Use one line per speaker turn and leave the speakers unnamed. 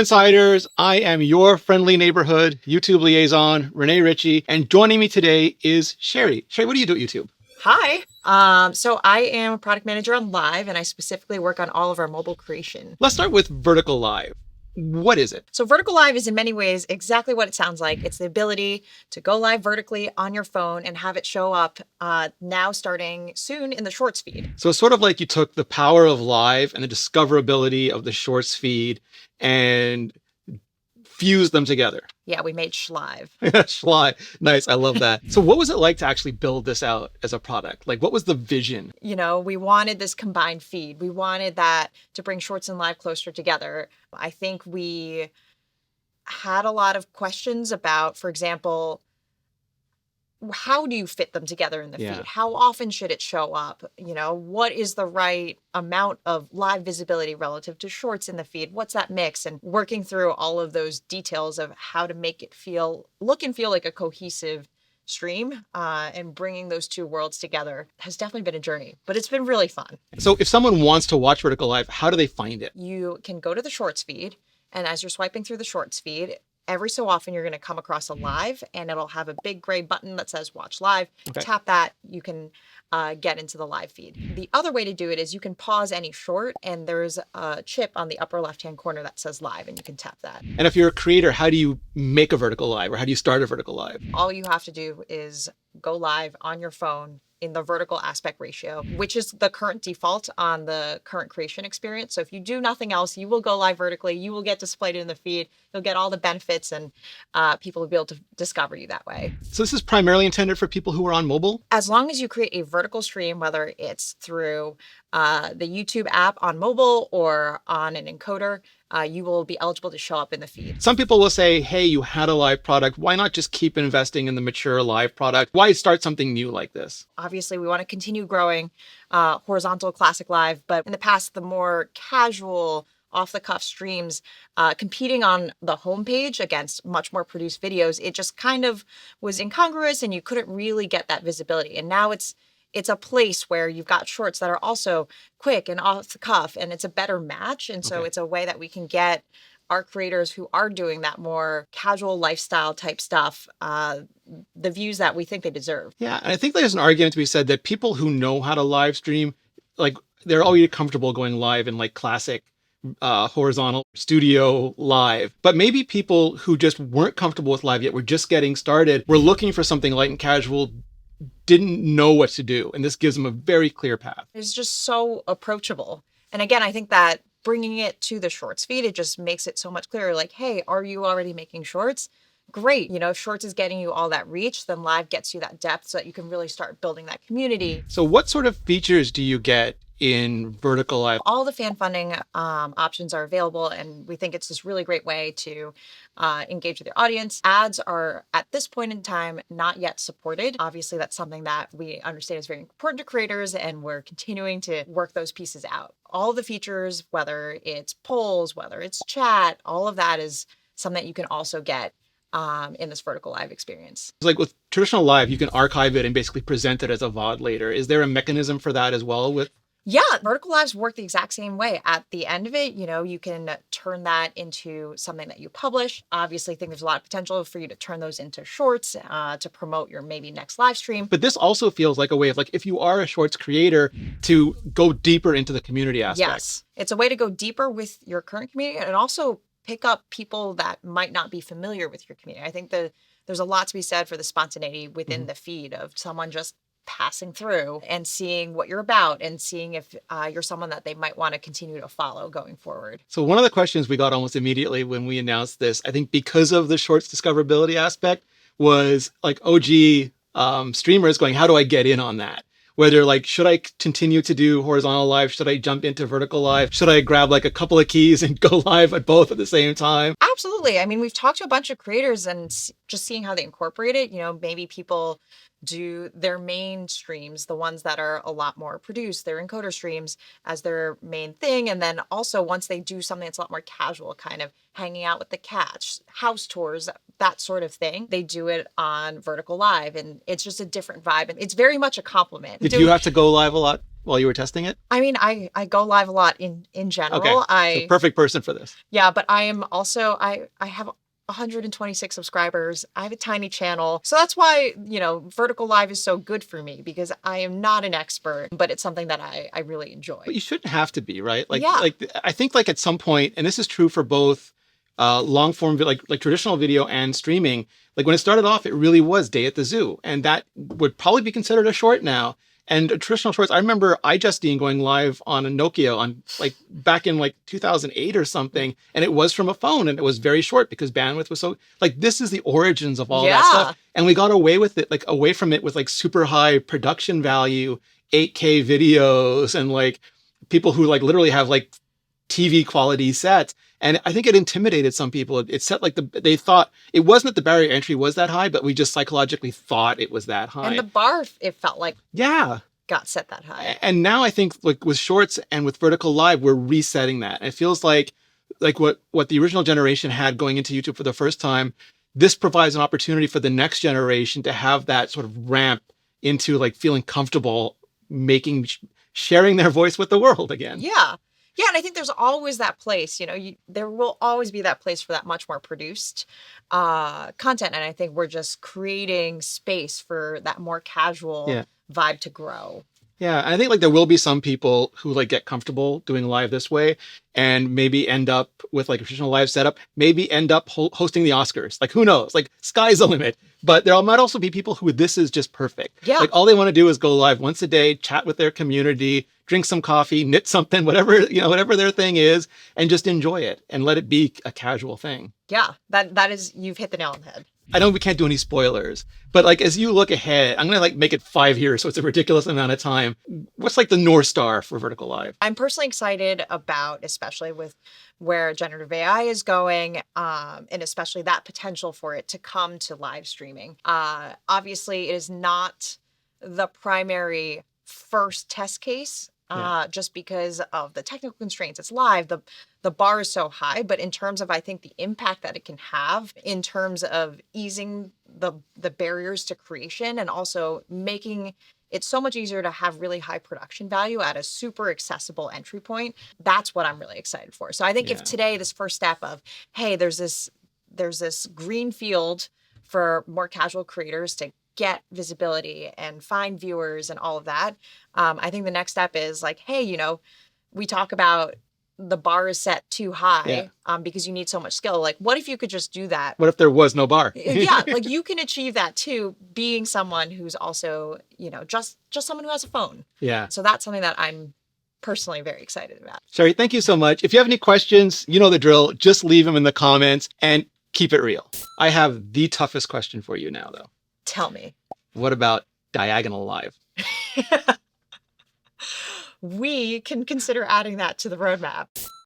Insiders. I am your friendly neighborhood YouTube liaison, Renee Ritchie, and joining me today is Sherry. Sherry, what do you do at YouTube?
Hi. So I am a product manager on Live, and I specifically work on all of our mobile creation.
Let's start with Vertical Live. What is it?
So Vertical Live is in many ways exactly what it sounds like. It's the ability to go live vertically on your phone and have it show up now starting soon in the Shorts feed.
So it's sort of like you took the power of Live and the discoverability of the Shorts feed and fused them together.
Yeah, we made Schlive.
Schly. Nice. I love that. So what was it like to actually build this out as a product? Like, what was the vision?
You know, we wanted this combined feed. We wanted that to bring Shorts and Live closer together. I think we had a lot of questions about, for example, how do you fit them together in the feed? How often should it show up? You know, what is the right amount of live visibility relative to Shorts in the feed? What's that mix? And working through all of those details of how to make it look and feel like a cohesive stream and bringing those two worlds together has definitely been a journey, but it's been really fun.
So if someone wants to watch Vertical Live, how do they find it?
You can go to the Shorts feed, and as you're swiping through the Shorts feed, every so often you're going to come across a live, and it'll have a big gray button that says watch live. Okay. Tap that, you can get into the live feed. The other way to do it is you can pause any short, and there's a chip on the upper left-hand corner that says live, and you can tap that.
And if you're a creator, how do you make a Vertical Live, or how do you start a Vertical Live?
All you have to do is go live on your phone in the vertical aspect ratio, which is the current default on the current creation experience. So if you do nothing else, you will go live vertically, you will get displayed in the feed, you'll get all the benefits, and people will be able to discover you that way.
So this is primarily intended for people who are on mobile?
As long as you create a vertical stream, whether it's through the YouTube app on mobile or on an encoder, you will be eligible to show up in the feed.
Some people will say, hey, you had a live product. Why not just keep investing in the mature live product? Why start something new like this?
Obviously, we want to continue growing horizontal classic live, but in the past, the more casual off-the-cuff streams competing on the homepage against much more produced videos, it just kind of was incongruous and you couldn't really get that visibility. And now it's a place where you've got Shorts that are also quick and off the cuff, and it's a better match. And so It's a way that we can get our creators who are doing that more casual lifestyle type stuff, the views that we think they deserve.
Yeah, and I think there's an argument to be said that people who know how to live stream, like they're already comfortable going live in like classic horizontal studio live. But maybe people who just weren't comfortable with live yet, were just getting started, were looking for something light and casual, didn't know what to do. And this gives them a very clear path.
It's just so approachable. And again, I think that bringing it to the Shorts feed, it just makes it so much clearer. Like, hey, are you already making Shorts? Great. You know, if Shorts is getting you all that reach, then live gets you that depth so that you can really start building that community.
So what sort of features do you get in Vertical Live?
All the fan funding options are available, and we think it's this really great way to engage with your audience. Ads are, at this point in time, not yet supported. Obviously, that's something that we understand is very important to creators, and we're continuing to work those pieces out. All the features, whether it's polls, whether it's chat, all of that is something that you can also get in this Vertical Live experience.
It's like with traditional live, you can archive it and basically present it as a VOD later. Is there a mechanism for that as well with?
Yeah, Vertical Lives work the exact same way. At the end of it, you know, you can turn that into something that you publish. Obviously, I think there's a lot of potential for you to turn those into Shorts to promote your maybe next live stream.
But this also feels like a way of, like, if you are a Shorts creator, to go deeper into the community aspect.
Yes, it's a way to go deeper with your current community and also pick up people that might not be familiar with your community. I think that there's a lot to be said for the spontaneity within the feed of someone just passing through and seeing what you're about and seeing if you're someone that they might want to continue to follow going forward.
So one of the questions we got almost immediately when we announced this, I think because of the Shorts discoverability aspect, was like OG streamers going, how do I get in on that? Whether like, should I continue to do horizontal live? Should I jump into vertical live? Should I grab like a couple of keys and go live at both at the same time?
Absolutely. I mean, we've talked to a bunch of creators and just seeing how they incorporate it. You know, maybe people do their main streams, the ones that are a lot more produced, their encoder streams as their main thing. And then also once they do something that's a lot more casual, kind of hanging out with the cats, house tours, that sort of thing, they do it on Vertical Live. And it's just a different vibe. And it's very much a compliment.
Did you have to go live a lot? while you were testing it?
I mean, I go live a lot in
Okay,
general.
so perfect person for this.
Yeah, but I am also I have 126 subscribers. I have a tiny channel. So that's why, Vertical Live is so good for me because I am not an expert, but it's something that I really enjoy.
But you shouldn't have to be, right?
Yeah.
I think like at some point, and this is true for both long form, like traditional video and streaming. Like when it started off, it really was Day at the Zoo, and that would probably be considered a short now. And traditional shorts, I remember iJustine going live on a Nokia on like back in like 2008 or something, and it was from a phone, and it was very short because bandwidth was so like this is the origins of all that
Yeah.
stuff, and we got away with it, like away from it with like super high production value, 8K videos, and like people who like literally have like TV quality sets. And I think it intimidated some people. It set like they thought it wasn't that the barrier to entry was that high, but we just psychologically thought it was that high.
And the bar, it felt like,
yeah,
got set that high.
And now I think like with shorts and with Vertical Live, we're resetting that. And it feels like what the original generation had going into YouTube for the first time, this provides an opportunity for the next generation to have that sort of ramp into like feeling comfortable sharing their voice with the world again.
Yeah. Yeah, and I think there's always that place, there will always be that place for that much more produced content. And I think we're just creating space for that more casual vibe to grow.
Yeah, and I think like there will be some people who like get comfortable doing live this way and maybe end up with like a traditional live setup, maybe end up hosting the Oscars. Like who knows? Like sky's the limit. But there might also be people who this is just perfect.
Yeah.
Like all they want to do is go live once a day, chat with their community, drink some coffee, knit something, whatever their thing is, and just enjoy it and let it be a casual thing.
Yeah, that is, you've hit the nail on the head.
I know we can't do any spoilers, but like as you look ahead, I'm gonna like make it 5 years, so it's a ridiculous amount of time. What's like the North Star for Vertical Live?
I'm personally excited about, especially with where generative AI is going, and especially that potential for it to come to live streaming. Obviously, it is not the primary first test case. Just because of the technical constraints. It's live. The bar is so high, but in terms of, I think, the impact that it can have in terms of easing the barriers to creation and also making it so much easier to have really high production value at a super accessible entry point, that's what I'm really excited for. So I think if today this first step of, hey, there's this green field for more casual creators to get visibility and find viewers and all of that. I think the next step is like, hey, we talk about the bar is set too high because you need so much skill. Like, what if you could just do that?
What if there was no bar?
Yeah, like you can achieve that too, being someone who's also, just someone who has a phone.
Yeah.
So that's something that I'm personally very excited about.
Sherry, thank you so much. If you have any questions, you know the drill. Just leave them in the comments and keep it real. I have the toughest question for you now, though.
Tell me.
What about Diagonal Live?
We can consider adding that to the roadmap.